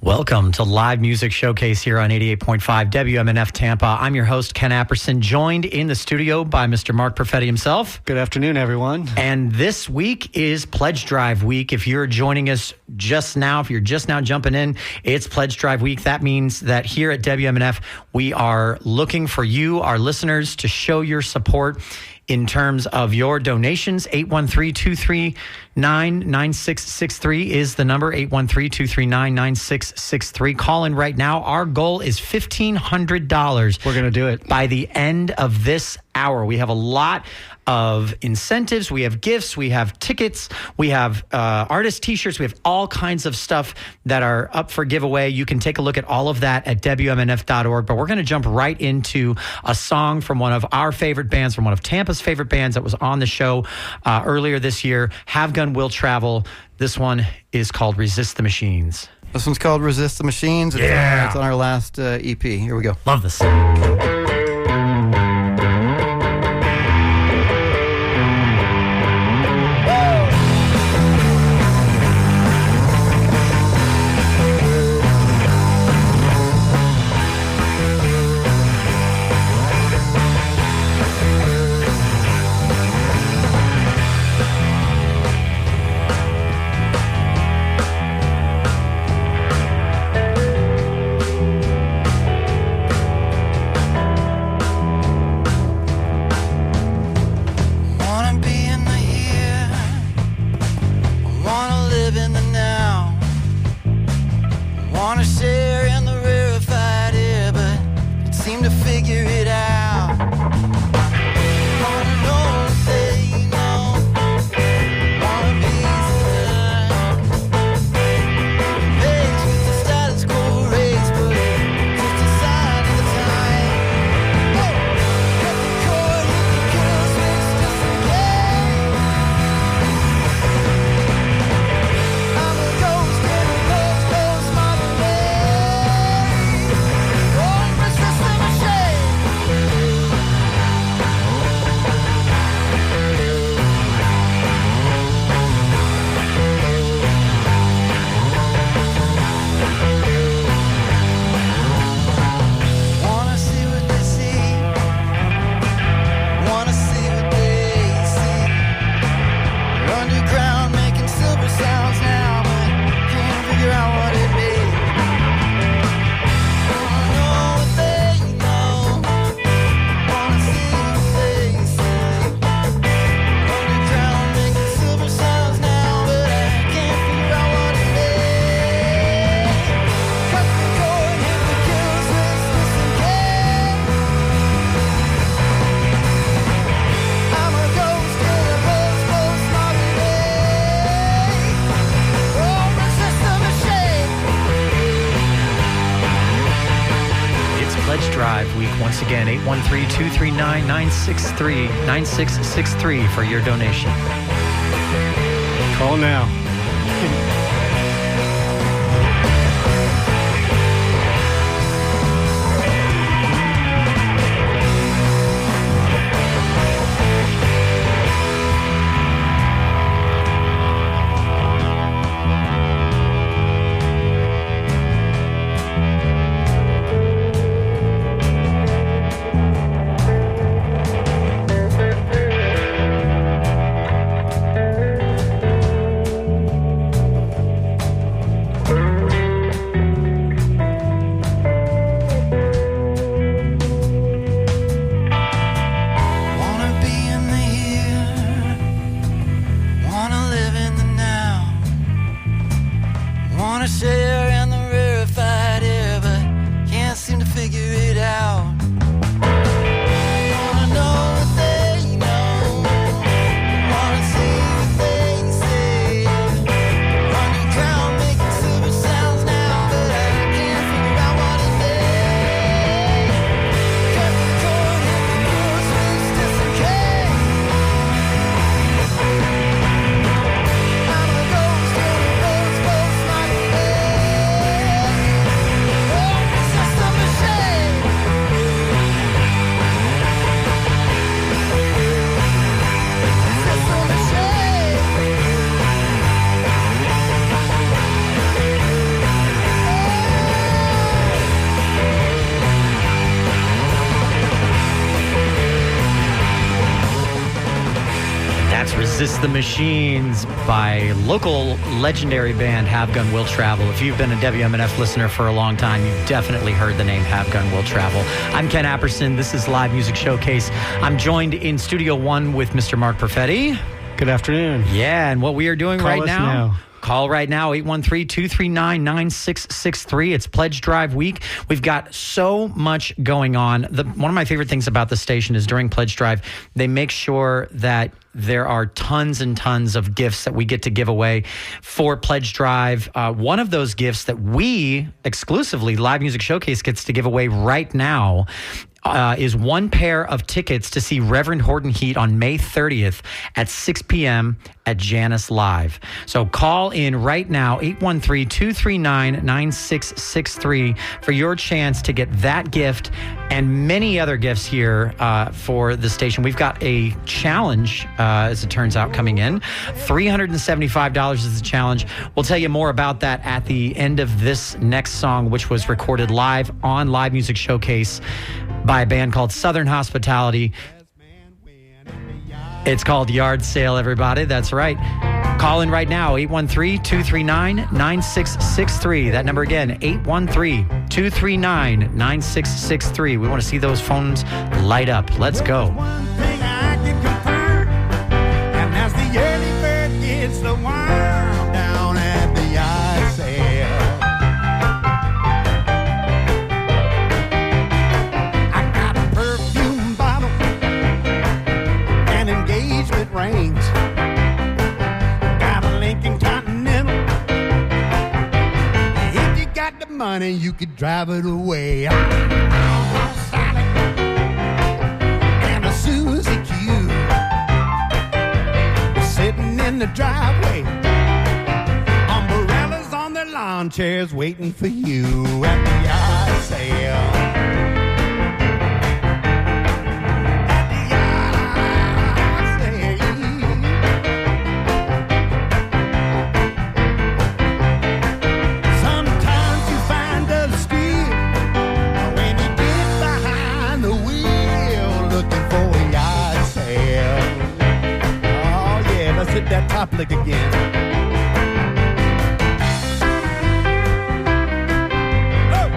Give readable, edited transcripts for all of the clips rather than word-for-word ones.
Welcome to Live Music Showcase here on 88.5 WMNF Tampa. I'm your host, Ken Apperson, joined in the studio by Mr. Mark Perfetti himself. Good afternoon, everyone. And this week is Pledge Drive Week. If you're joining us just now, if you're just now jumping in, it's Pledge Drive Week. That means that here at WMNF, we are looking for you, our listeners, to show your support in terms of your donations. 813-239-9663 is the number, 813-239-9663. Call in right now. Our goal is $1,500. We're going to do it by the end of this hour. We have a lot of incentives. We have gifts. We have tickets. We have artist t-shirts. We have all kinds of stuff that are up for giveaway. You can take a look at all of that at WMNF.org. But we're going to jump right into a song from one of our favorite bands, from one of Tampa's favorite bands that was on the show earlier this year. Have Gun Will Travel. This one is called Resist the Machines. This one's called Resist the Machines. It's on our last EP. Here we go. Love this. Once again, 813-239-9663 for your donation. Call now. Resist the Machines by local legendary band Have Gun Will Travel. If you've been a WMNF listener for a long time, you've definitely heard the name Have Gun Will Travel. I'm Ken Apperson. This is Live Music Showcase. I'm joined in Studio One with Mr. Mark Perfetti. Good afternoon. Yeah, and what we are doing right now. Call right now, 813-239-9663. It's Pledge Drive week. We've got so much going on. One of my favorite things about the station is during Pledge Drive, they make sure that there are tons and tons of gifts that we get to give away for Pledge Drive. One of those gifts that we exclusively, Live Music Showcase, gets to give away right now is one pair of tickets to see Reverend Horton Heat on May 30th at 6 p.m. at Janus Live. So call in right now, 813-239-9663 for your chance to get that gift and many other gifts here for the station. We've got a challenge, as it turns out, coming in. $375 is the challenge. We'll tell you more about that at the end of this next song, which was recorded live on Live Music Showcase by a band called Southern Hospitality. It's called Yard Sale, everybody. That's right. Call in right now, 813-239-9663. That number again, 813-239-9663. We want to see those phones light up. Let's go. One thing I can confirm, and as the early bird gets the worm down at the yard sale. I got a perfume bottle and engagement rings. Got a Lincoln Continental. If you got the money, you could drive it away. Sitting in the driveway, umbrellas on their lawn chairs waiting for you at the yard sale. At the yard sale. Sometimes you find a steal when you get behind the wheel looking for a yard sale. Let's hit that top lick again. Oh.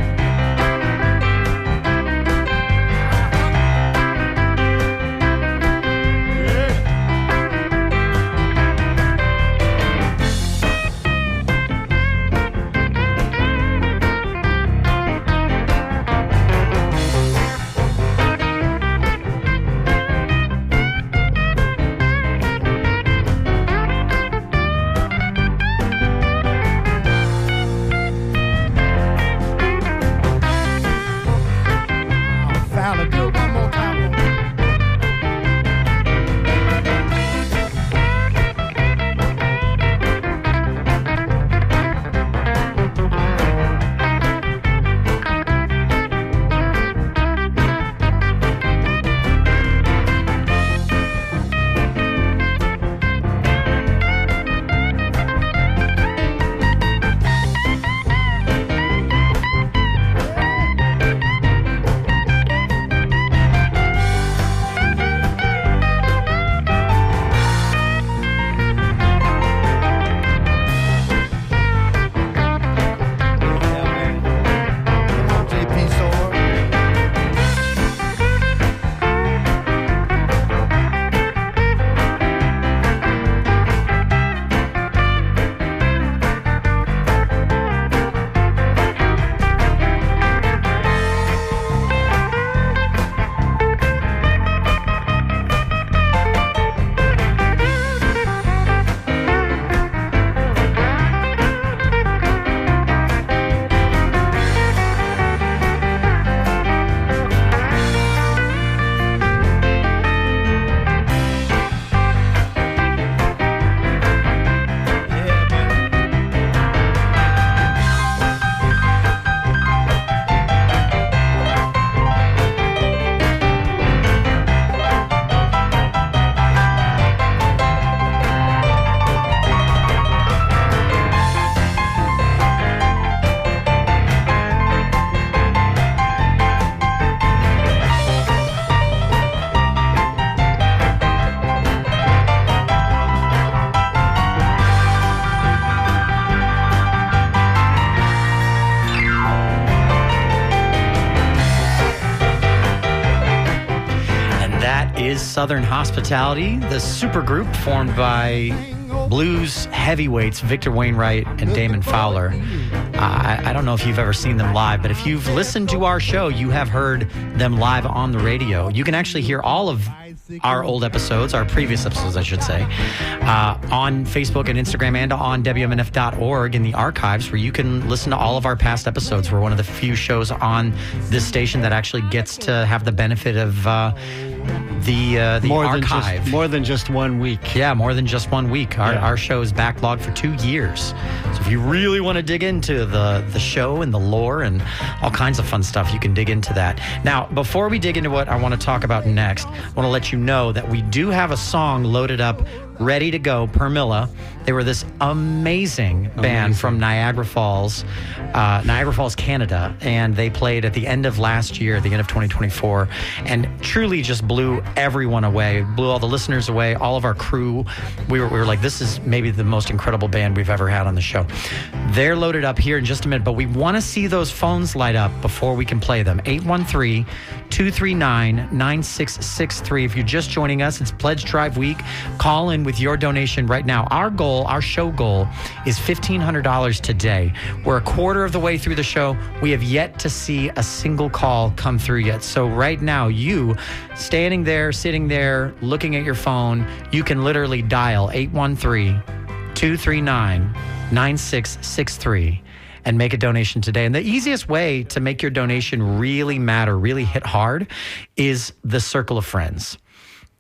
is Southern Hospitality, the supergroup formed by blues heavyweights Victor Wainwright and Damon Fowler. I don't know if you've ever seen them live, but if you've listened to our show, you have heard them live on the radio. You can actually hear all of our old episodes, our previous episodes, I should say, on Facebook and Instagram and on WMNF.org in the archives, where you can listen to all of our past episodes. We're one of the few shows on this station that actually gets to have the benefit of the archive. More than just 1 week. Yeah, more than just 1 week. Our show is backlogged for 2 years. So if you really want to dig into the show and the lore and all kinds of fun stuff, you can dig into that. Now, before we dig into what I want to talk about next, I want to let you know that we do have a song loaded up, ready to go, Permilla. They were this amazing band from Niagara Falls, Canada, and they played at the end of last year, the end of 2024, and truly just blew everyone away, blew all the listeners away, all of our crew. We were like, this is maybe the most incredible band we've ever had on the show. They're loaded up here in just a minute, but we want to see those phones light up before we can play them. 813-239-9663. If you're just joining us, it's Pledge Drive Week. Call in with your donation right now. Our show goal is $1,500 today. We're a quarter of the way through the show. We have yet to see a single call come through yet. So right now, you standing there, sitting there, looking at your phone, you can literally dial 813-239-9663 and make a donation today. And the easiest way to make your donation really matter, really hit hard, is the Circle of Friends.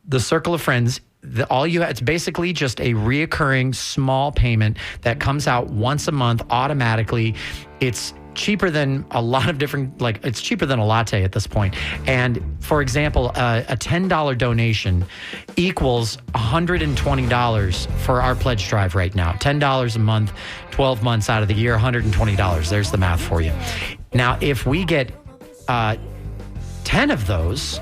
The Circle of Friends, it's basically just a reoccurring small payment that comes out once a month automatically. It's cheaper than a lot of different, it's cheaper than a latte at this point. And for example, a $10 donation equals $120 for our pledge drive right now. $10 a month, 12 months out of the year, $120. There's the math for you. Now, if we get 10 of those,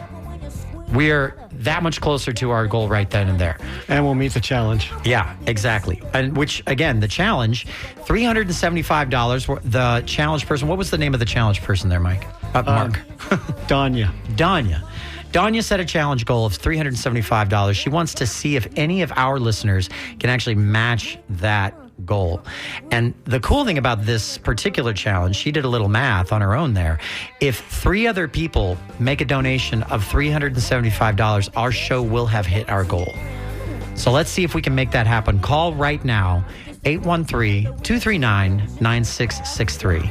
we're that much closer to our goal right then and there. And we'll meet the challenge. Yeah, exactly. And which, again, the challenge, $375. The challenge person, what was the name of the challenge person there, Mike? Mark. Danya. Danya set a challenge goal of $375. She wants to see if any of our listeners can actually match that goal. And the cool thing about this particular challenge, she did a little math on her own there. If 3 other people make a donation of $375, our show will have hit our goal. So let's see if we can make that happen. Call right now, 813-239-9663.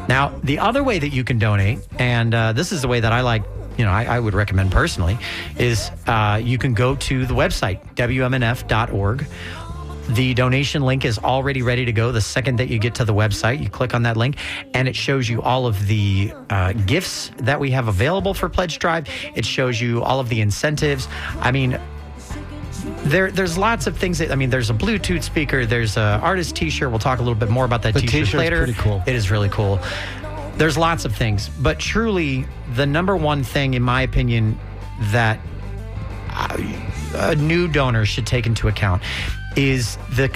Now, the other way that you can donate, and this is the way that I like, I would recommend personally, is you can go to the website, WMNF.org. The donation link is already ready to go. The second that you get to the website, you click on that link, and it shows you all of the gifts that we have available for Pledge Drive. It shows you all of the incentives. I mean, there's lots of things. There's a Bluetooth speaker. There's an artist T-shirt. We'll talk a little bit more about that T-shirt later. Pretty cool. It is really cool. There's lots of things, but truly, the number one thing, in my opinion, that a new donor should take into account is the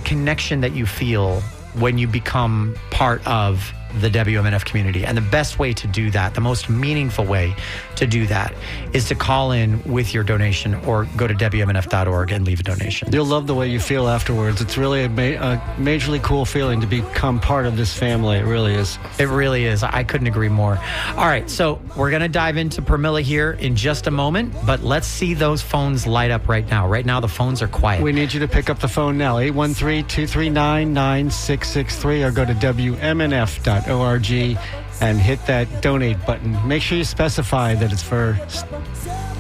connection that you feel when you become part of the WMNF community. And the best way to do that, the most meaningful way to do that, is to call in with your donation or go to WMNF.org and leave a donation. You'll love the way you feel afterwards. It's really a majorly cool feeling to become part of this family. It really is. It really is. I couldn't agree more. All right, so we're going to dive into Permilla here in just a moment, but let's see those phones light up right now. Right now, the phones are quiet. We need you to pick up the phone now, 813-239-9663, or go to WMNF.org and hit that donate button. Make sure you specify that it's for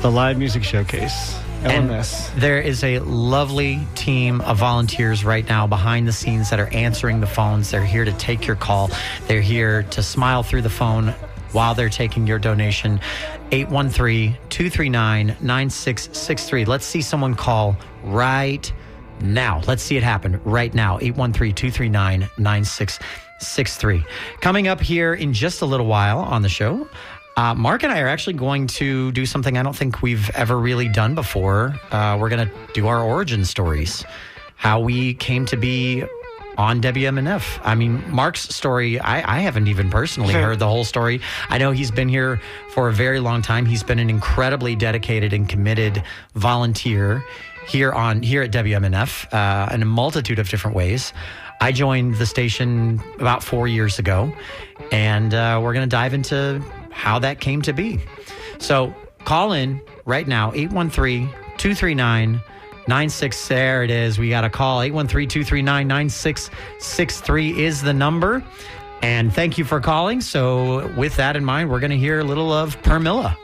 the live music showcase, LMS. And there is a lovely team of volunteers right now behind the scenes that are answering the phones. They're here to take your call. They're here to smile through the phone while they're taking your donation. 813-239-9663. Let's see someone call right now. Let's see it happen right now. 813-239-9663. Coming up here in just a little while on the show, Mark and I are actually going to do something I don't think we've ever really done before. We're going to do our origin stories, how we came to be on WMNF. I mean, Mark's story, I haven't even personally heard the whole story. I know he's been here for a very long time. He's been an incredibly dedicated and committed volunteer here at WMNF in a multitude of different ways. I joined the station about 4 years ago, and we're going to dive into how that came to be. So call in right now, 813-239-96. There it is. We got a call. 813-239-9663 is the number. And thank you for calling. So with that in mind, we're going to hear a little of Permilla.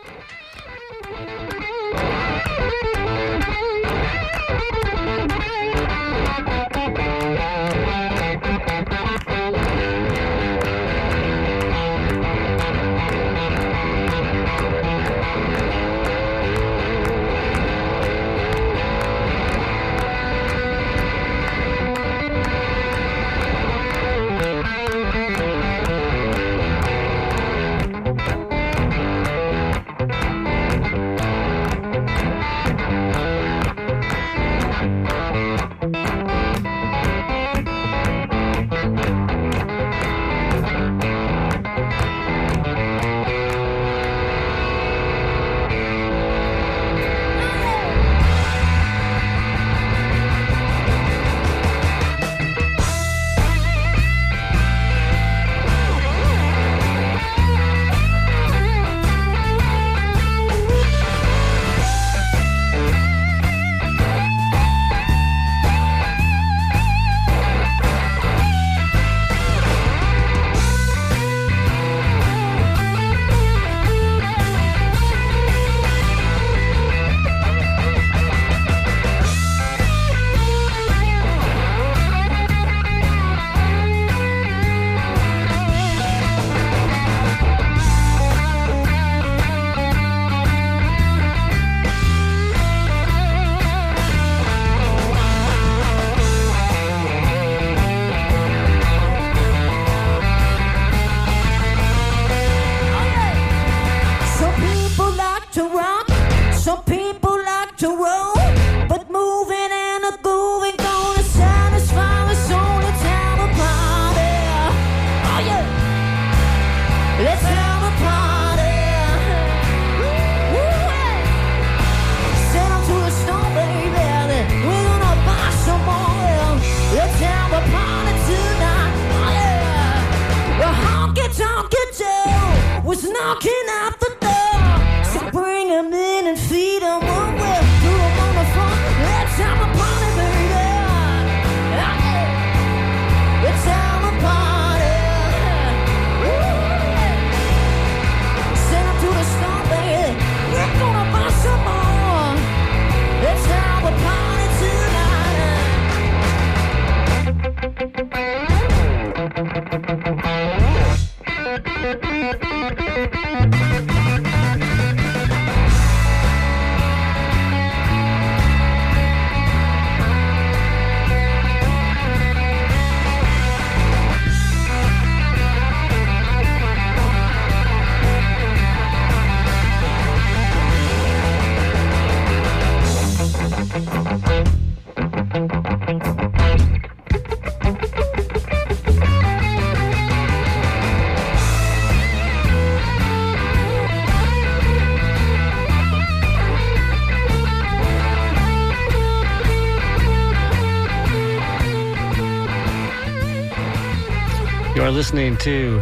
You are listening to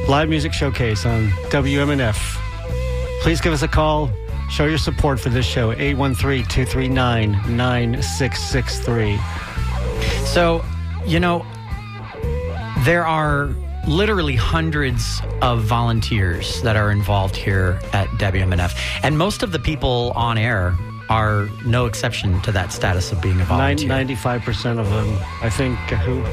Live Music Showcase on WMNF. Please give us a call. Show your support for this show, 813-239-9663. So, there are literally hundreds of volunteers that are involved here at WMNF. And most of the people on air are no exception to that status of being a volunteer. 95% of them, I think, who...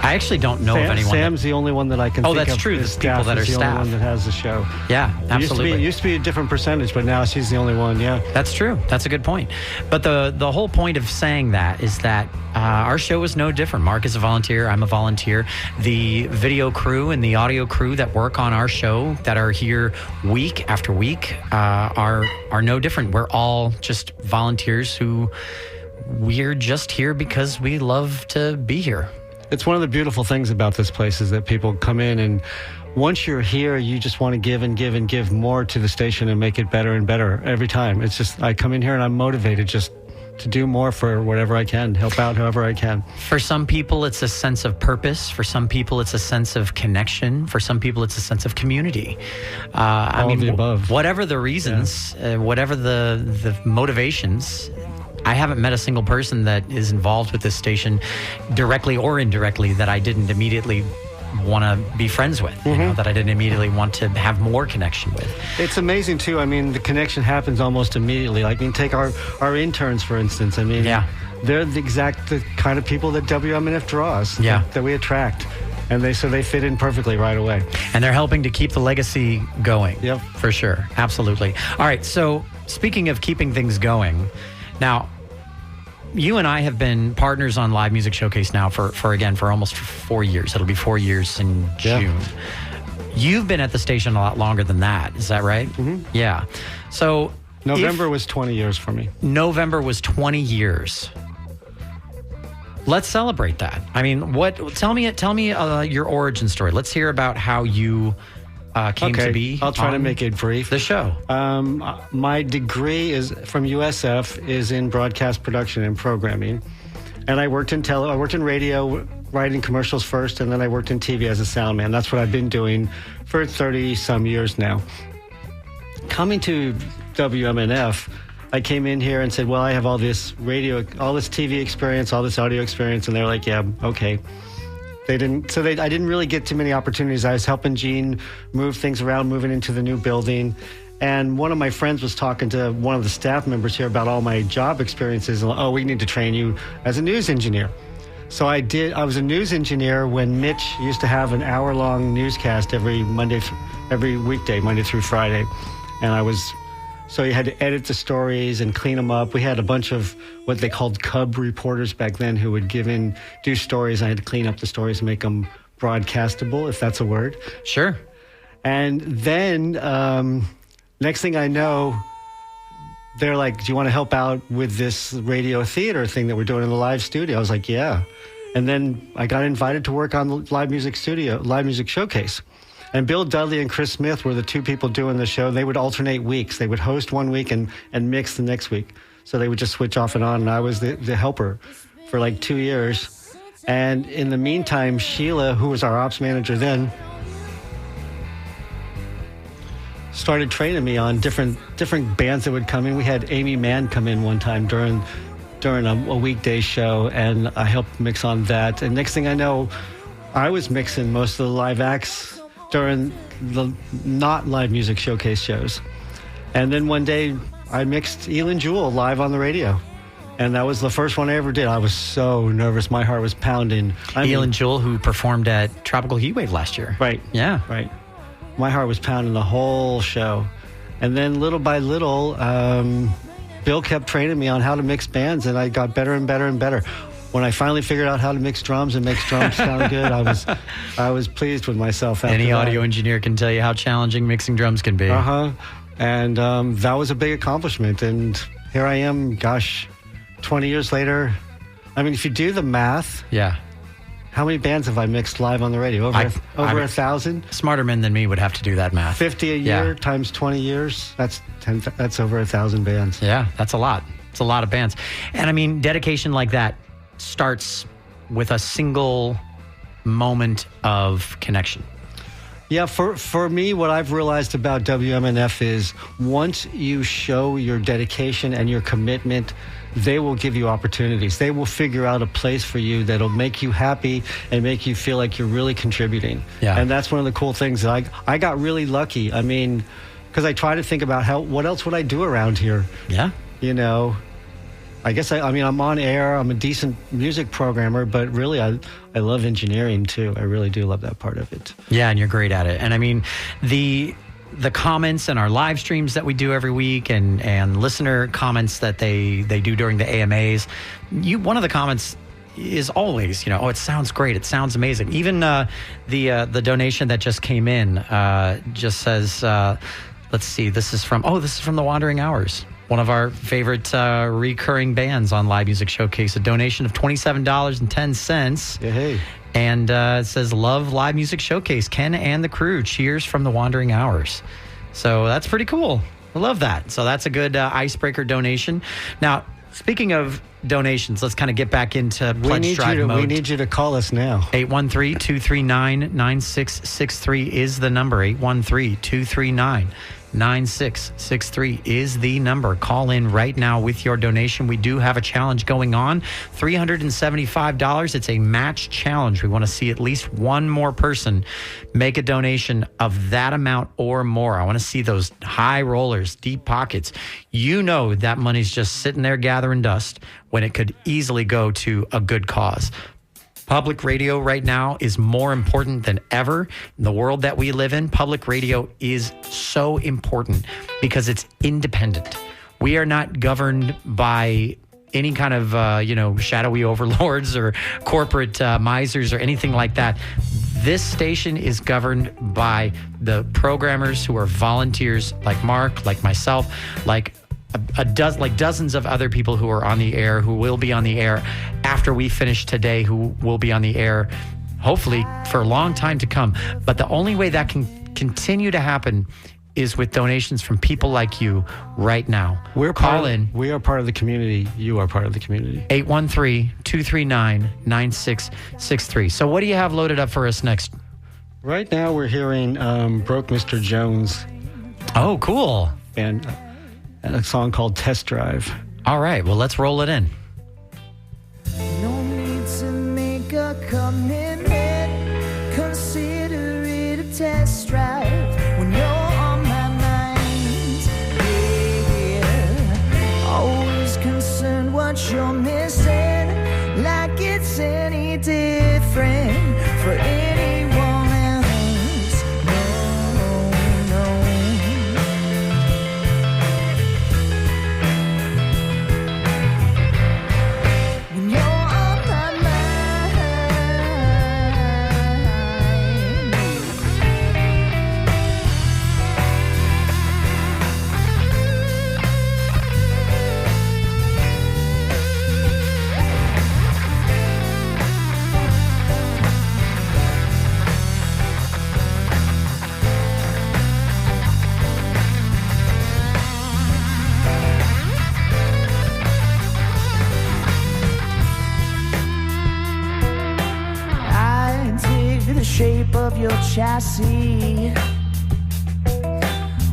I actually don't know of anyone. Sam's the only one that I can think of. Oh, that's true. The people that are staff. The only staff. one that has the show. Yeah, absolutely. It used to be a different percentage, but now she's the only one, yeah. That's true. That's a good point. But the whole point of saying that is that our show is no different. Mark is a volunteer. I'm a volunteer. The video crew and the audio crew that work on our show that are here week after week are no different. We're all just volunteers who we're just here because we love to be here. It's one of the beautiful things about this place is that people come in, and once you're here, you just want to give and give and give more to the station and make it better and better every time. It's just, I come in here and I'm motivated just to do more for whatever I can, help out however I can. For some people, it's a sense of purpose. For some people, it's a sense of connection. For some people, it's a sense of community. All of the above. Whatever the reasons, whatever the motivations, I haven't met a single person that is involved with this station directly or indirectly that I didn't immediately want to be friends with, you know, that I didn't immediately want to have more connection with. It's amazing too. I mean, the connection happens almost immediately. Like, I mean, take our interns, for instance. I mean, they're the kind of people that WMNF draws, that we attract. And they fit in perfectly right away. And they're helping to keep the legacy going. Yep. For sure. Absolutely. All right. So speaking of keeping things going, now, you and I have been partners on Live Music Showcase now for almost 4 years. It'll be 4 years in June. You've been at the station a lot longer than that. Is that right? Mm-hmm. Yeah. So November was 20 years for me. November was 20 years. Let's celebrate that. I mean, tell me your origin story. Let's hear about how you came to be. I'll try to make it brief. The show. My degree is from USF is in broadcast production and programming, and I worked in radio, writing commercials first, and then I worked in TV as a sound man. That's what I've been doing for 30 some years now. Coming to WMNF, I came in here and said, well, I have all this radio, all this TV experience, all this audio experience, and they're like, yeah, okay. I didn't really get too many opportunities. I was helping Gene move things around, moving into the new building. And one of my friends was talking to one of the staff members here about all my job experiences. And, we need to train you as a news engineer. So I did. I was a news engineer when Mitch used to have an hour-long newscast every weekday, Monday through Friday. And so you had to edit the stories and clean them up. We had a bunch of what they called cub reporters back then who would do stories. I had to clean up the stories and make them broadcastable, if that's a word. Sure. And then next thing I know, they're like, do you want to help out with this radio theater thing that we're doing in the live studio? I was like, yeah. And then I got invited to work on the Live Music Showcase. And Bill Dudley and Chris Smith were the two people doing the show. They would alternate weeks. They would host one week and mix the next week. So they would just switch off and on. And I was the helper for like 2 years. And in the meantime, Sheila, who was our ops manager then, started training me on different bands that would come in. We had Amy Mann come in one time during a weekday show, and I helped mix on that. And next thing I know, I was mixing most of the live acts during the not Live Music Showcase shows. And then one day I mixed Elin Jewell live on the radio. And that was the first one I ever did. I was so nervous. My heart was pounding. Elin Jewell, who performed at Tropical Heatwave last year. Right. Yeah. Right. My heart was pounding the whole show. And then little by little, Bill kept training me on how to mix bands, and I got better and better and better. When I finally figured out how to mix drums and make drums sound good, I was pleased with myself. Any audio engineer can tell you how challenging mixing drums can be. And that was a big accomplishment. And here I am, 20 years later. I mean, if you do the math, how many bands have I mixed live on the radio? Over 1,000. Smarter men than me would have to do that math. 50 a year times 20 years. That's over 1,000 bands. Yeah, that's a lot. It's a lot of bands. And I mean, dedication like that starts with a single moment of connection. Yeah, for me, what I've realized about WMNF is once you show your dedication and your commitment, they will give you opportunities. They will figure out a place for you that'll make you happy and make you feel like you're really contributing. Yeah. And that's one of the cool things. I got really lucky. I mean, because I try to think about what else would I do around here? Yeah. You know, I guess I'm on air. I'm a decent music programmer, but really I love engineering too. I really do love that part of it. Yeah, and you're great at it. And I mean, the comments and our live streams that we do every week and listener comments that they do during the AMAs, one of the comments is always, it sounds great. It sounds amazing. Even the donation that just came in just says, let's see, this is from the Wandering Hours. One of our favorite recurring bands on Live Music Showcase, a donation of $27.10. Yeah, hey. And it says, love live music showcase. Ken and the crew. Cheers from the Wandering Hours. So that's pretty cool. I love that. So that's a good icebreaker donation. Now, speaking of donations, let's kind of get back into Pledge Drive mode. We need you to call us now. 813-239-9663 is the number. 813-239-9663 is the number. Call in right now with your donation. We do have a challenge going on. $375. It's a match challenge. We want to see at least one more person make a donation of that amount or more. I want to see those high rollers, deep pockets. You know that money's just sitting there gathering dust when it could easily go to a good cause. Public radio right now is more important than ever. In the world that we live in, public radio is so important because it's independent. We are not governed by any kind of, shadowy overlords or corporate misers or anything like that. This station is governed by the programmers who are volunteers like Mark, like myself, like dozens of other people who are on the air, who will be on the air after we finish today, who will be on the air hopefully for a long time to come. But the only way that can continue to happen is with donations from people like you right now. We are part of the community. You are part of the community. 813-239-9663. So what do you have loaded up for us next? Right now we're hearing Broke Mr. Jones. Oh, cool. And a song called Test Drive. All right, well, let's roll it in. No need to make a commitment. Consider it a test drive when you're on my mind. Yeah, always concerned what you're missing, like it's any different for anyone else. No. When you're on my mind, I take the shape of your chassis,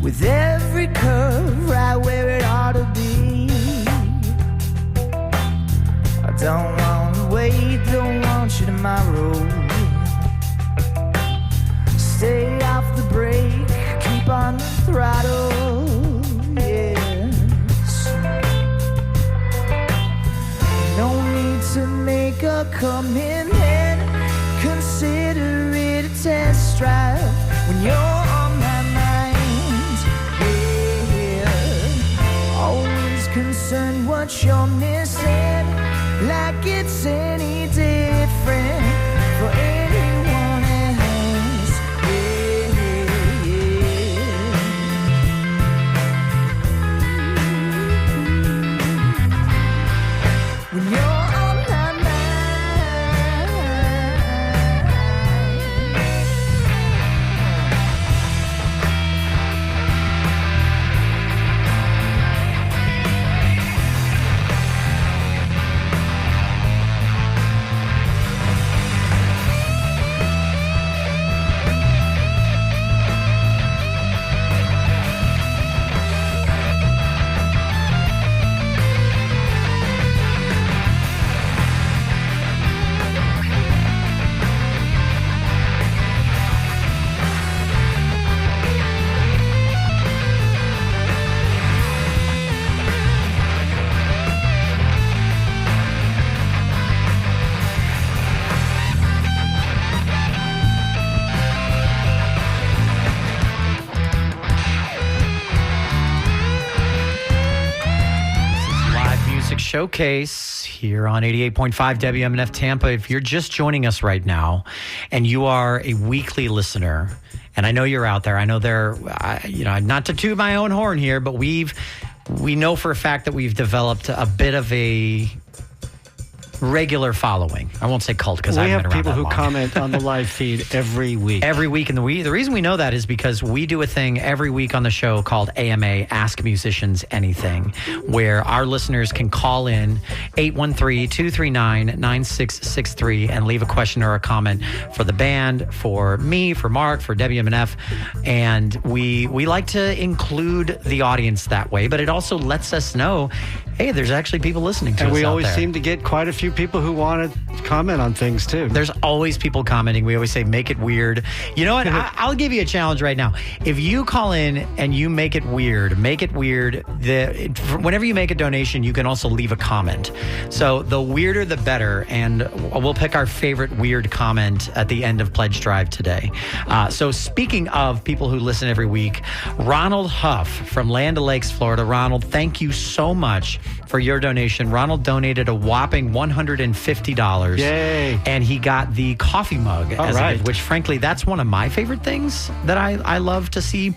with every curve right where it ought to be. I don't want to wait, don't want you tomorrow. Stay off the brake, keep on the throttle, yes. No need to make a commitment. Consider it a test drive when you're on my mind. Yeah, always concerned what you're missing, like it's any different for anyone else. When you're on my mind. Showcase here on 88.5 WMNF Tampa. If you're just joining us right now and you are a weekly listener, and I know you're out there, I know not to toot my own horn here, but we know for a fact that we've developed a bit of a regular following. I won't say cult because I We haven't have been around people that who long. comment on the live feed every week. Every week. And the reason we know that is because we do a thing every week on the show called AMA, Ask Musicians Anything, where our listeners can call in 813-239-9663 and leave a question or a comment for the band, for me, for Mark, for WMNF. And we like to include the audience that way, but it also lets us know, hey, there's actually people listening to us And we out always there. seem to get quite a few people who want to comment on things too. There's always people commenting. We always say, make it weird. You know what? I'll give you a challenge right now. If you call in and you make it weird. Whenever you make a donation, you can also leave a comment. So the weirder, the better. And we'll pick our favorite weird comment at the end of Pledge Drive today. So speaking of people who listen every week, Ronald Huff from Land O'Lakes, Florida. Ronald, thank you so much for your donation. Ronald donated a whopping $150. Yay. And he got the coffee mug as a right. gift, which frankly, that's one of my favorite things that I love to see,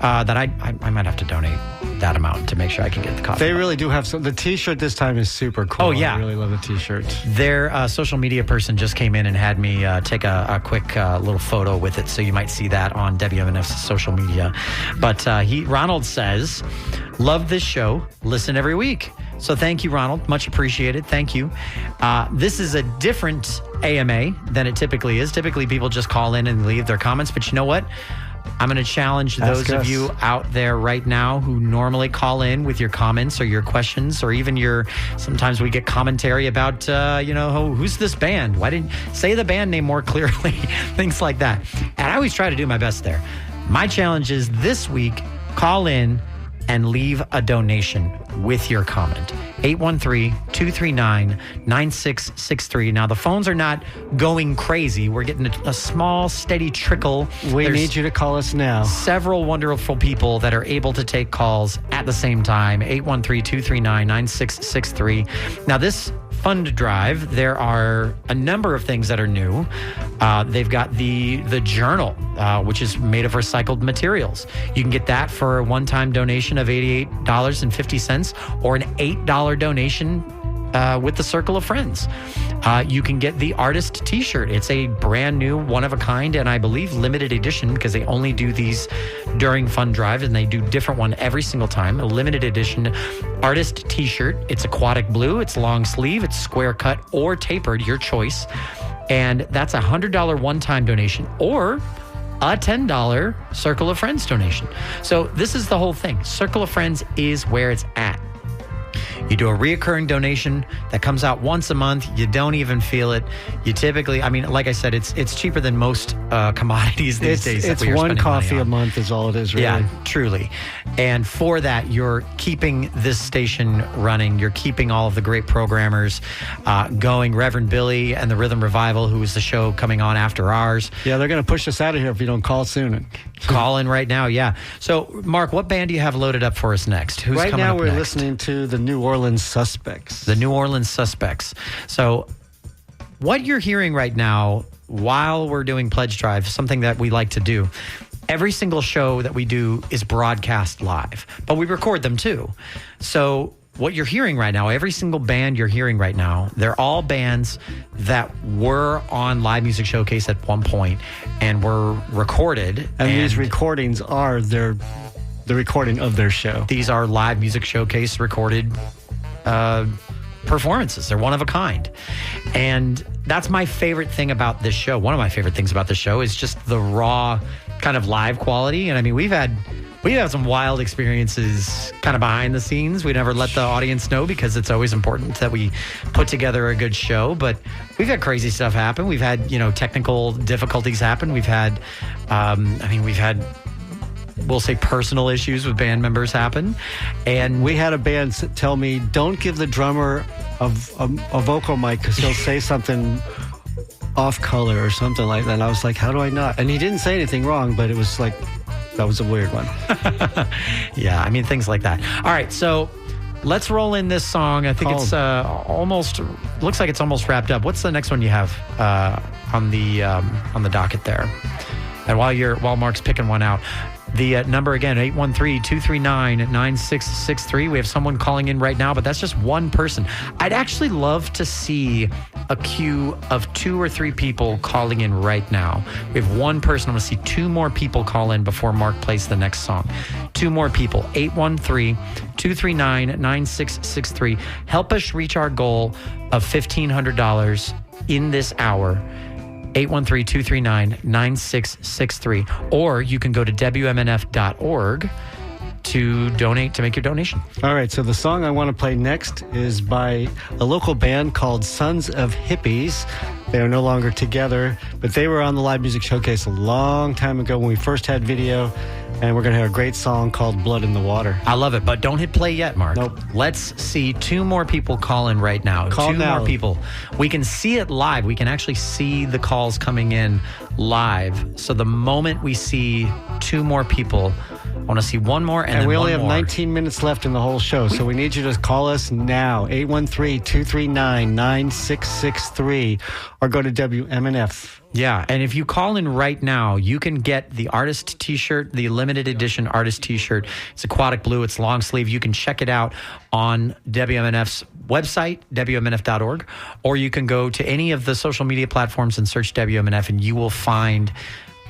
that I might have to donate that amount to make sure I can get the coffee They mug. really do have some. The T-shirt this time is super cool. Oh, yeah. I really love the T-shirt. Their social media person just came in and had me take a quick little photo with it, so you might see that on WMNF's social media. But Ronald says, love this show, listen every week. So thank you, Ronald. Much appreciated. Thank you. This is a different AMA than it typically is. Typically, people just call in and leave their comments. But you know what? I'm going to challenge those of you out there right now who normally call in with your comments or your questions, or even sometimes we get commentary about, who's this band? Why didn't say the band name more clearly? Things like that. And I always try to do my best there. My challenge is this week, call in and leave a donation with your comment. 813-239-9663. Now, the phones are not going crazy. We're getting a small, steady trickle. We There's need you to call us now. several wonderful people that are able to take calls at the same time. 813-239-9663. Now, this fund drive, there are a number of things that are new. They've got the journal, which is made of recycled materials. You can get that for a one-time donation of $88.50 or an $8 donation with the Circle of Friends. You can get the artist t-shirt. It's a brand new, one of a kind, and I believe limited edition, because they only do these during fund drive, and they do different one every single time. A limited edition artist t-shirt. It's aquatic blue, it's long sleeve, it's square cut or tapered, your choice. And that's a $100 one-time donation or a $10 Circle of Friends donation. So this is the whole thing. Circle of Friends is where it's at. You do a reoccurring donation that comes out once a month. You don't even feel it. You typically, like I said, it's cheaper than most commodities these days. It's one coffee a month is all it is, really. Yeah, truly. And for that, you're keeping this station running. You're keeping all of the great programmers going. Reverend Billy and the Rhythm Revival, who is the show coming on after ours. Yeah, they're going to push us out of here if you don't call soon. Call in right now, yeah. So, Mark, what band do you have loaded up for us next? Who's right coming now up we're next? listening to the New Orleans Suspects. The New Orleans Suspects. So what you're hearing right now while we're doing Pledge Drive, something that we like to do, every single show that we do is broadcast live, but we record them too. So what you're hearing right now, every single band you're hearing right now, they're all bands that were on Live Music Showcase at one point and were recorded. And these recordings are the recording of their show. These are Live Music Showcase recorded performances. They're one of a kind. And that's my favorite thing about this show. One of my favorite things about this show is just the raw kind of live quality. And I mean, we've had some wild experiences kind of behind the scenes. We never let the audience know because it's always important that we put together a good show. But we've had crazy stuff happen. We've had, technical difficulties happen. We've had, we'll say personal issues with band members happen. And we had a band tell me, don't give the drummer a vocal mic because he'll say something off color or something like that. And I was like, how do I not? And he didn't say anything wrong, but it was like, that was a weird one. Yeah, things like that. All right, so let's roll in this song. I think it's looks like it's almost wrapped up. What's the next one you have on the docket there? And while Mark's picking one out, The number again, 813-239-9663. We have someone calling in right now, but that's just one person. I'd actually love to see a queue of 2 or 3 people calling in right now. We have one person. I want to see 2 more people call in before Mark plays the next song. 2 more people, 813-239-9663. Help us reach our goal of $1,500 in this hour. 813-239-9663. Or you can go to WMNF.org to donate, to make your donation. All right, so the song I want to play next is by a local band called Sons of Hippies. They are no longer together, but they were on the Live Music Showcase a long time ago when we first had video, and we're going to have a great song called Blood in the Water. I love it, but don't hit play yet, Mark. Nope. Let's see 2 more people call in right now. Call 2 now. more people. We can see it live. We can actually see the calls coming in live. So the moment we see 2 more people, I want to see 1 more and then we only one have more. 19 minutes left in the whole show, so we need you to call us now, 813-239-9663, or go to WMNF. Yeah, and if you call in right now, you can get the artist t-shirt, the limited edition artist t-shirt. It's aquatic blue, it's long sleeve. You can check it out on WMNF's website, WMNF.org, or you can go to any of the social media platforms and search WMNF, and you will find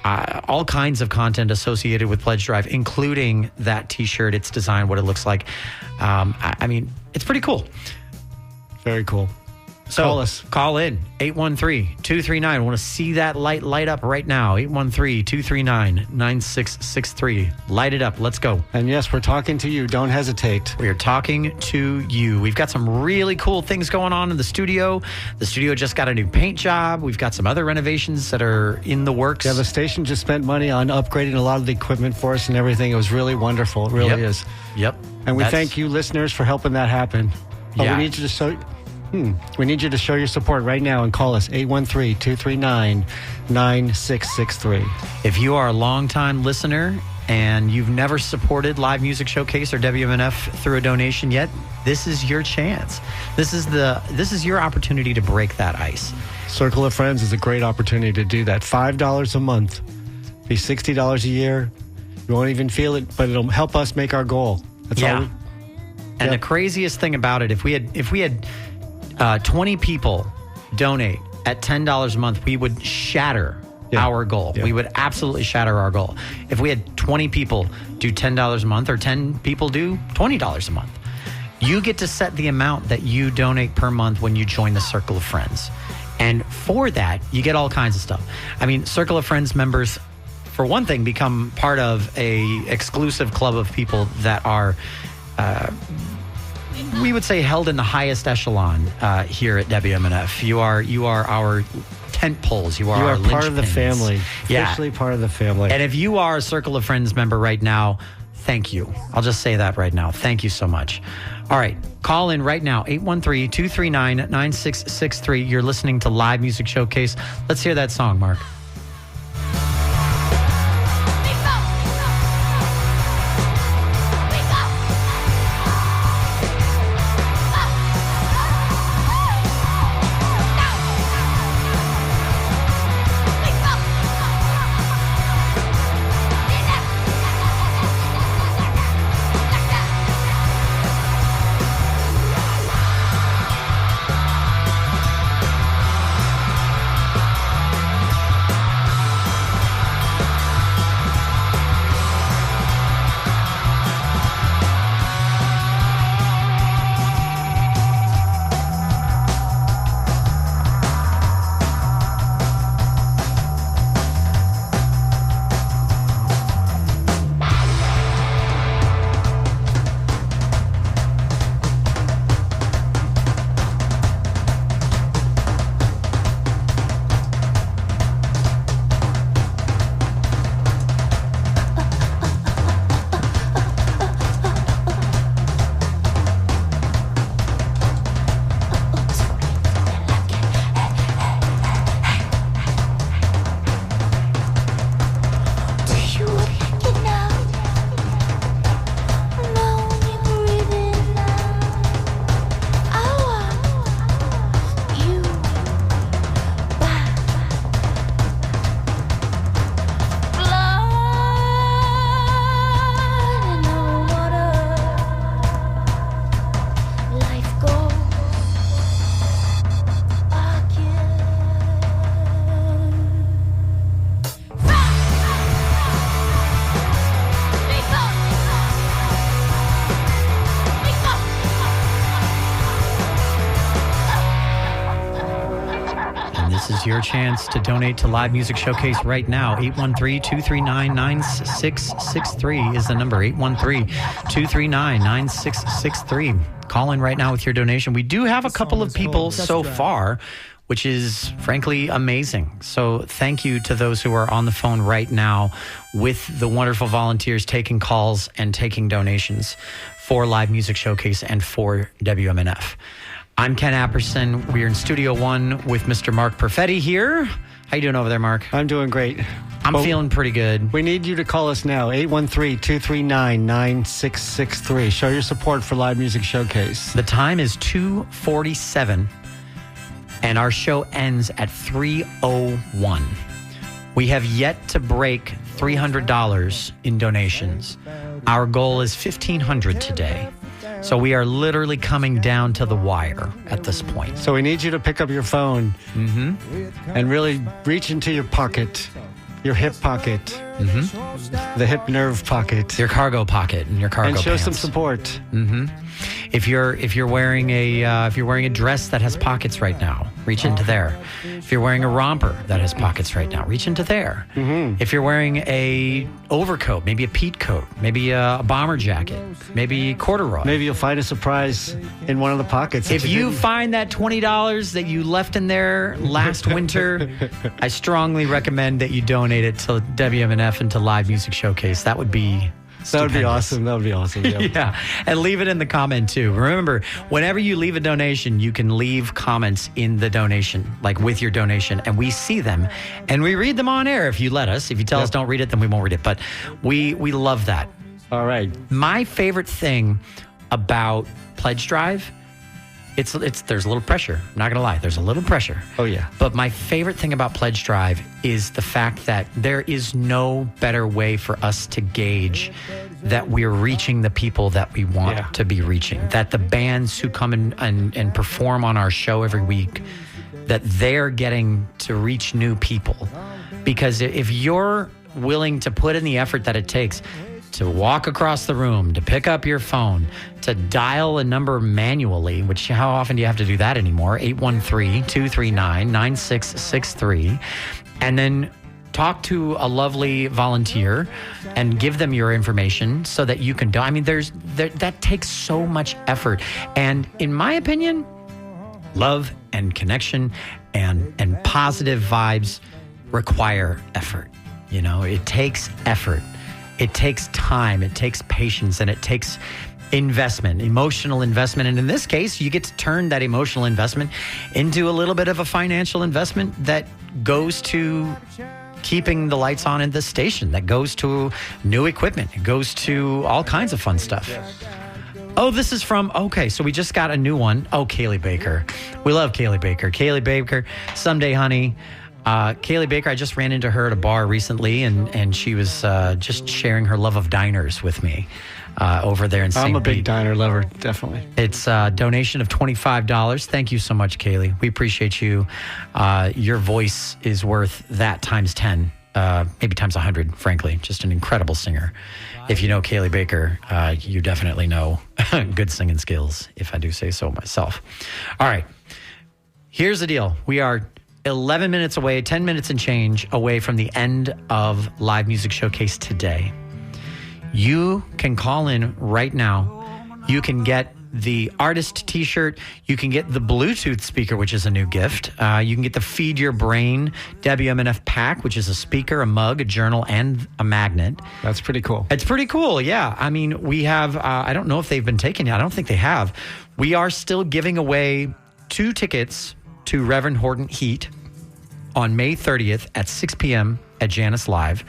all kinds of content associated with Pledge Drive, including that t-shirt, its design, what it looks like. I mean, it's pretty cool. Very cool. So Call us. Call in, 813-239. I want to see that light up right now, 813-239-9663. Light it up. Let's go. And yes, we're talking to you. Don't hesitate. We are talking to you. We've got some really cool things going on in the studio. The studio just got a new paint job. We've got some other renovations that are in the works. Yeah, the station just spent money on upgrading a lot of the equipment for us and everything. It was really wonderful. It really is. Yep. And we thank you, listeners, for helping that happen. But Yeah. we need you to show... We need you to show your support right now and call us 813-239-9663. If you are a longtime listener and you've never supported Live Music Showcase or WMNF through a donation yet, this is your chance. This is your opportunity to break that ice. Circle of Friends is a great opportunity to do that. $5 a month, be $60 a year. You won't even feel it, but it'll help us make our goal. That's all. And the craziest thing about it, if we had 20 people donate at $10 a month, we would shatter our goal. Yeah. We would absolutely shatter our goal. If we had 20 people do $10 a month or 10 people do $20 a month, you get to set the amount that you donate per month when you join the Circle of Friends. And for that, you get all kinds of stuff. I mean, Circle of Friends members, for one thing, become part of a exclusive club of people that are we would say held in the highest echelon here at WMNF. You are our tent poles. You are part of the linchpins. family. Yeah. Officially part of the family. And if you are a Circle of Friends member right now, thank you. I'll just say that right now. Thank you so much. All right. Call in right now, 813-239-9663. You're listening to Live Music Showcase. Let's hear that song, Mark. is your chance to donate to Live Music Showcase right now. 813-239-9663 is the number. 813-239-9663. Call in right now with your donation. We do have a couple of people so far, which is frankly amazing. So thank you to those who are on the phone right now with the wonderful volunteers taking calls and taking donations for Live Music Showcase and for WMNF. I'm Ken Apperson. We're in Studio One with Mr. Mark Perfetti here. How you doing over there, Mark? I'm doing great. I'm feeling pretty good. We need you to call us now, 813-239-9663. Show your support for Live Music Showcase. The time is 2:47, and our show ends at 3:01. We have yet to break $300 in donations. Our goal is $1,500 today. So we are literally coming down to the wire at this point. So we need you to pick up your phone and really reach into your pocket, your hip pocket, the hip nerve pocket, your cargo pocket, and your cargo and show pants. some support. If you're wearing a dress that has pockets right now, reach into there. If you're wearing a romper that has pockets right now, reach into there. If you're wearing a overcoat, maybe a peat coat, maybe a bomber jacket, maybe corduroy. Maybe you'll find a surprise in one of the pockets. If you find that $20 that you left in there last winter, I strongly recommend that you donate it to WMNF and to Live Music Showcase. That would be awesome. That would be awesome. Yeah. Yeah. And leave it in the comment too. Remember, whenever you leave a donation, you can leave comments in the donation, like with your donation, and we see them and we read them on air if you let us. If you tell us don't read it, then we won't read it. But we love that. All right. My favorite thing about Pledge Drive, it's there's a little pressure. I'm not going to lie. There's a little pressure. Oh, yeah. But my favorite thing about Pledge Drive is the fact that there is no better way for us to gauge that we're reaching the people that we want to be reaching. That the bands who come and perform on our show every week, that they're getting to reach new people. Because if you're willing to put in the effort that it takes to walk across the room, to pick up your phone, to dial a number manually, which how often do you have to do that anymore? 813-239-9663. And then talk to a lovely volunteer and give them your information so that you can do. I mean, that takes so much effort. And in my opinion, love and connection and positive vibes require effort. You know, it takes effort. It takes time, it takes patience, and it takes investment, emotional investment. And in this case, you get to turn that emotional investment into a little bit of a financial investment that goes to keeping the lights on in the station, that goes to new equipment, it goes to all kinds of fun stuff. Oh, this is from, so we just got a new one. Oh, Kaylee Baker. We love Kaylee Baker. Kaylee Baker, Someday Honey. Kaylee Baker, I just ran into her at a bar recently, and she was just sharing her love of diners with me over there in St. I'm a big Pete. diner lover, definitely. It's a donation of $25. Thank you so much, Kaylee. We appreciate you. Your voice is worth that times 10, maybe times 100, frankly. Just an incredible singer. If you know Kaylee Baker, you definitely know good singing skills, if I do say so myself. All right. Here's the deal. We are 11 minutes away, 10 minutes and change away from the end of Live Music Showcase today. You can call in right now. You can get the artist t-shirt. You can get the Bluetooth speaker, which is a new gift. You can get the Feed Your Brain WMNF pack, which is a speaker, a mug, a journal, and a magnet. That's pretty cool. It's pretty cool, yeah. I mean, we have, I don't know if they've been taken yet. I don't think they have. We are still giving away 2 tickets to Reverend Horton Heat on May 30th at 6 p.m. at Janice Live.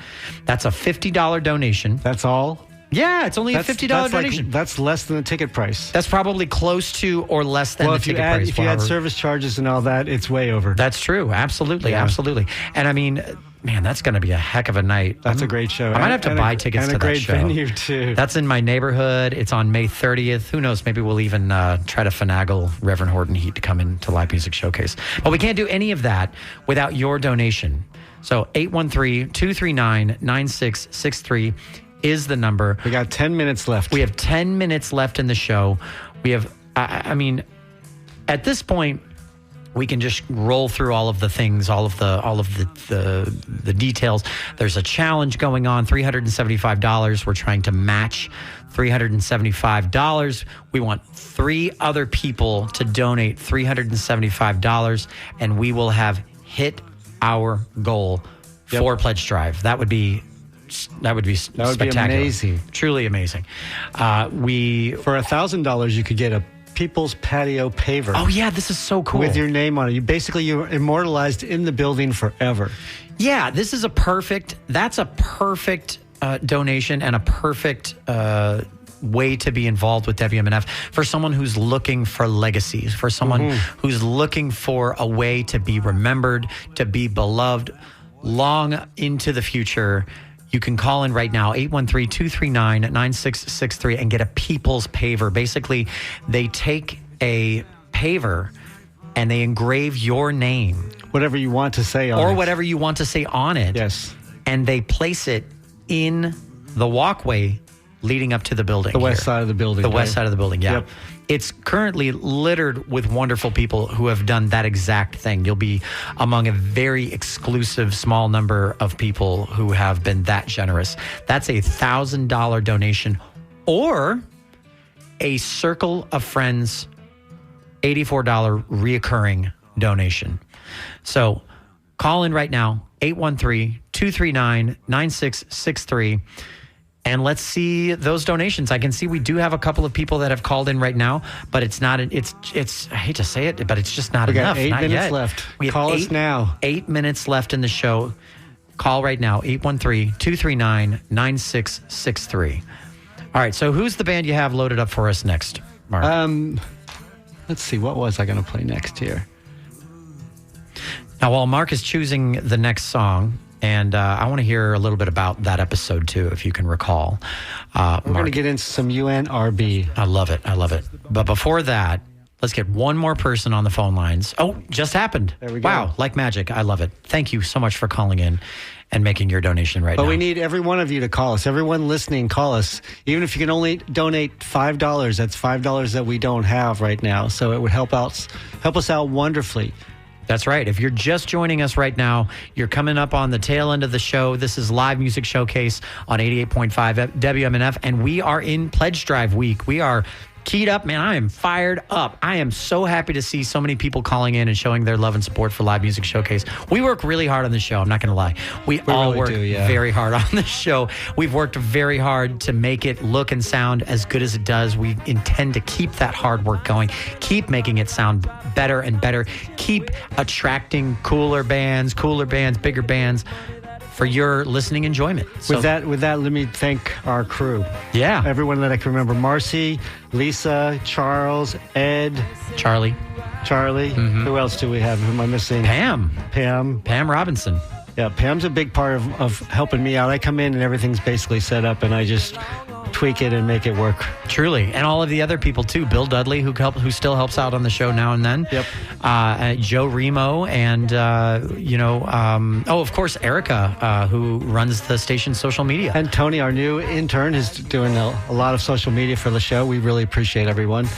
That's a $50 donation. That's all? Yeah, it's only a $50 donation. That's less than the ticket price. That's probably close to or less than the ticket price. If you add service charges and all that, it's way over. That's true. Absolutely. Yeah. Absolutely. And I mean, man, that's going to be a heck of a night. That's a great show. I might have to buy tickets to that show. And a great venue, too. That's in my neighborhood. It's on May 30th. Who knows? Maybe we'll even try to finagle Reverend Horton Heat to come into Live Music Showcase. But we can't do any of that without your donation. So 813-239-9663 is the number. We got 10 minutes left. We have 10 minutes left in the show. We have, I mean, at this point, we can just roll through all of the things, all of the details. There's a challenge going on, $375. We're trying to match $375. We want 3 other people to donate $375, and we will have hit our goal for Pledge Drive. That would be spectacular. Be amazing. Truly amazing. For $1,000, you could get a People's Patio paver. Oh yeah, this is so cool. With your name on it. You're immortalized in the building forever. Yeah, that's a perfect donation and a perfect way to be involved with WMNF for someone who's looking for legacies, for someone who's looking for a way to be remembered, to be beloved long into the future. You can call in right now, 813-239-9663, and get a People's Paver. Basically, they take a paver and they engrave your name. Whatever you want to say on it. Or whatever you want to say on it. Yes. And they place it in the walkway leading up to the building. The west side of the building. The west side of the building, yeah. Yep. It's currently littered with wonderful people who have done that exact thing. You'll be among a very exclusive small number of people who have been that generous. That's a $1,000 donation or a Circle of Friends $84 reoccurring donation. So call in right now, 813-239-9663. And let's see those donations. I can see we do have a couple of people that have called in right now, but it's not. It's. I hate to say it, but it's just not enough. We got 8 minutes yet. left. We Call have us now. 8 minutes left in the show. Call right now, 813-239-9663. All right. So who's the band you have loaded up for us next, Mark? Let's see. What was I going to play next here? Now, while Mark is choosing the next song. And I want to hear a little bit about that episode, too, if you can recall. We're going to get into some UNRB. I love it. But before that, let's get one more person on the phone lines. Oh, just happened. There we go. Wow, like magic. I love it. Thank you so much for calling in and making your donation right now. But we need every one of you to call us. Everyone listening, call us. Even if you can only donate $5, that's $5 that we don't have right now. So it would help us out wonderfully. That's right. If you're just joining us right now, you're coming up on the tail end of the show. This is Live Music Showcase on 88.5 WMNF, and we are in Pledge Drive week. We are keyed up, man. I am fired up. I am so happy to see so many people calling in and showing their love and support for Live Music Showcase. We work really hard on the show. I'm not going to lie. We all really work do. very hard on the show. We've worked very hard to make it look and sound as good as it does. We intend to keep that hard work going, keep making it sound better and better, keep attracting cooler bands, bigger bands for your listening enjoyment. So, With that, let me thank our crew. Yeah. Everyone that I can remember. Marcy, Lisa, Charles, Ed. Charlie. Who else do we have? Who am I missing? Pam Robinson. Yeah, Pam's a big part of helping me out. I come in and everything's basically set up and I just tweak it and make it work. Truly. And all of the other people too. Bill Dudley, who still helps out on the show now and then. Yep. Joe Remo and, of course, Erica, who runs the station's social media. And Tony, our new intern, is doing a lot of social media for the show. We really appreciate everyone.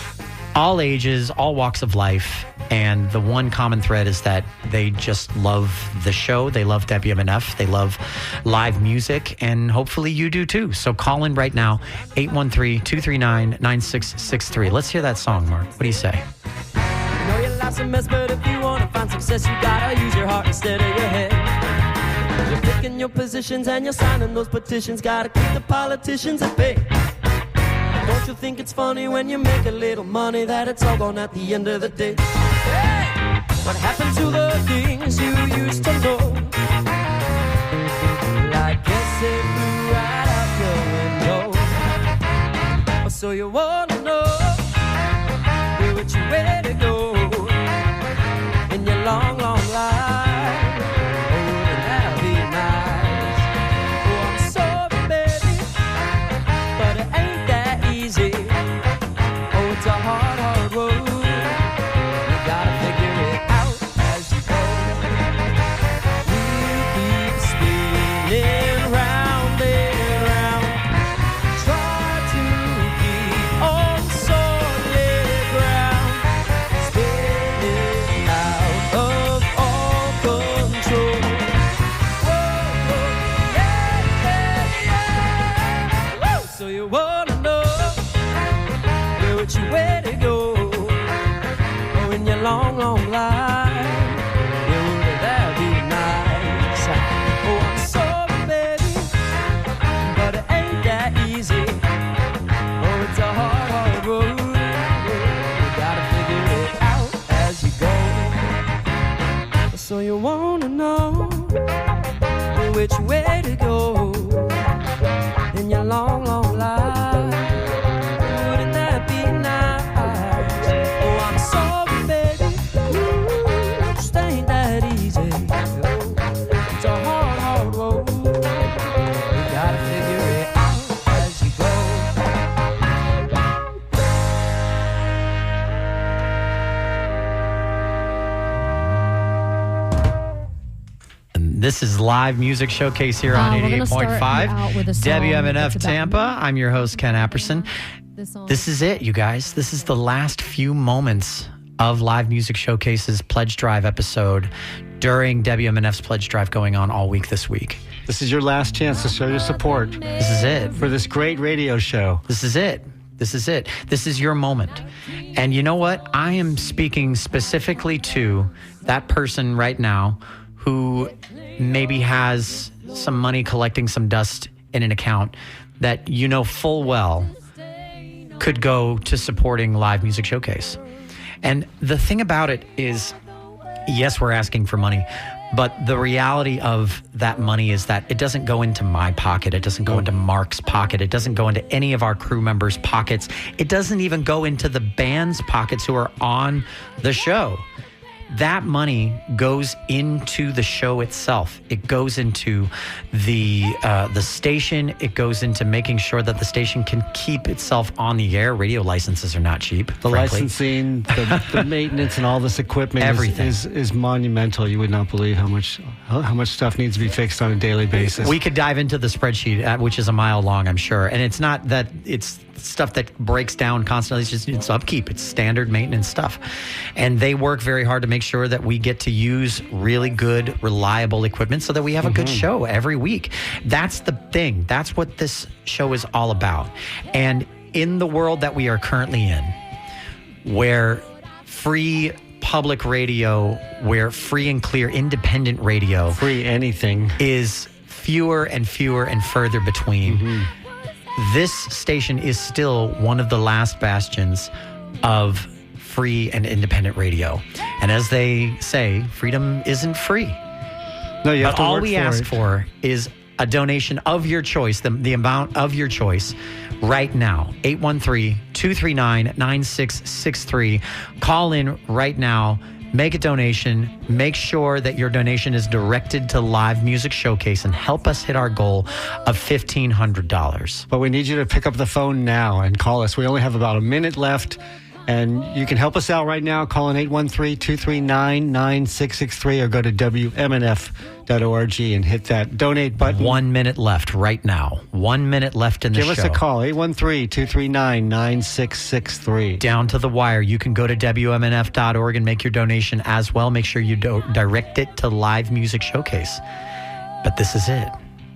All ages, all walks of life. And the one common thread is that they just love the show. They love WMNF. They love live music. And hopefully you do too. So call in right now, 813-239-9663. Let's hear that song, Mark. What do you say? You know your life's a mess, but if you want to find success, you gotta use your heart instead of your head. You're picking your positions and you're signing those petitions. Gotta keep the politicians at bay. Don't you think it's funny when you make a little money that it's all gone at the end of the day? Hey! What happened to the things you used to know? I guess they flew right out the window. So you wanna know which way to go in your long, long life? It's a hard, hard road. You gotta figure it out as you go. We This is Live Music Showcase here on We're gonna start 88.5 you out with a song WMNF that's about Tampa. me. I'm your host, Ken Apperson. This is it, you guys. This is the last few moments of Live Music Showcase's Pledge Drive episode during WMNF's Pledge Drive going on all week this week. This is your last chance to show your support This is it. for this great radio show. This is it. This is it. This is your moment. And you know what? I am speaking specifically to that person right now who maybe has some money collecting some dust in an account that you know full well could go to supporting Live Music Showcase. And the thing about it is, yes, we're asking for money, but the reality of that money is that it doesn't go into my pocket. It doesn't go into Mark's pocket. It doesn't go into any of our crew members' pockets. It doesn't even go into the band's pockets who are on the show. That money goes into the show itself. It goes into the station. It goes into making sure that the station can keep itself on the air. Radio licenses are not cheap. The frankly. licensing, the maintenance, and all this equipment Everything. is monumental. You would not believe how much stuff needs to be fixed on a daily basis. We could dive into the spreadsheet, which is a mile long, I'm sure. And it's not that it's stuff that breaks down constantly. It's upkeep. It's standard maintenance stuff. And they work very hard to make sure that we get to use really good, reliable equipment so that we have a good show every week. That's the thing. That's what this show is all about. And in the world that we are currently in, where free public radio, where free and clear independent radio free anything is fewer and fewer and further between, this station is still one of the last bastions of free and independent radio. And as they say, freedom isn't free. No, you have But to all work we for ask it. for is a donation of your choice, the amount of your choice right now. 813-239-9663. Call in right now. Make a donation. Make sure that your donation is directed to Live Music Showcase and help us hit our goal of $1,500. But we need you to pick up the phone now and call us. We only have about a minute left, and you can help us out right now. Call in 813-239-9663 or go to WMNF.org and hit that donate button. 1 minute left right now. 1 minute left in the show. Give us a call, 813-239-9663. Down to the wire. You can go to WMNF.org and make your donation as well. Make sure you direct it to Live Music Showcase. But this is it.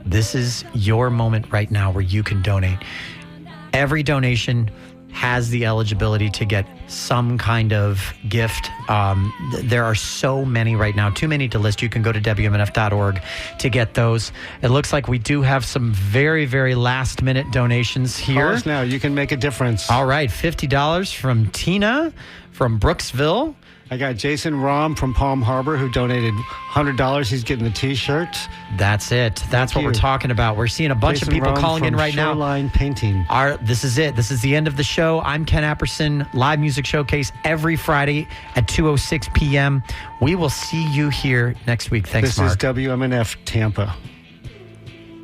This is your moment right now where you can donate. Every donation has the eligibility to get some kind of gift. There are so many right now, too many to list. You can go to WMNF.org to get those. It looks like we do have some very, very last minute donations here. Call us now. You can make a difference. All right, $50 from Tina from Brooksville. I got Jason Rom from Palm Harbor who donated $100. He's getting the T-shirt. That's it. That's what we're talking about. We're seeing a bunch of people calling in right now. Shoreline Painting. This is it. This is the end of the show. I'm Ken Apperson, Live Music Showcase every Friday at 2:06 p.m. We will see you here next week. Thanks, Mark. This is WMNF Tampa.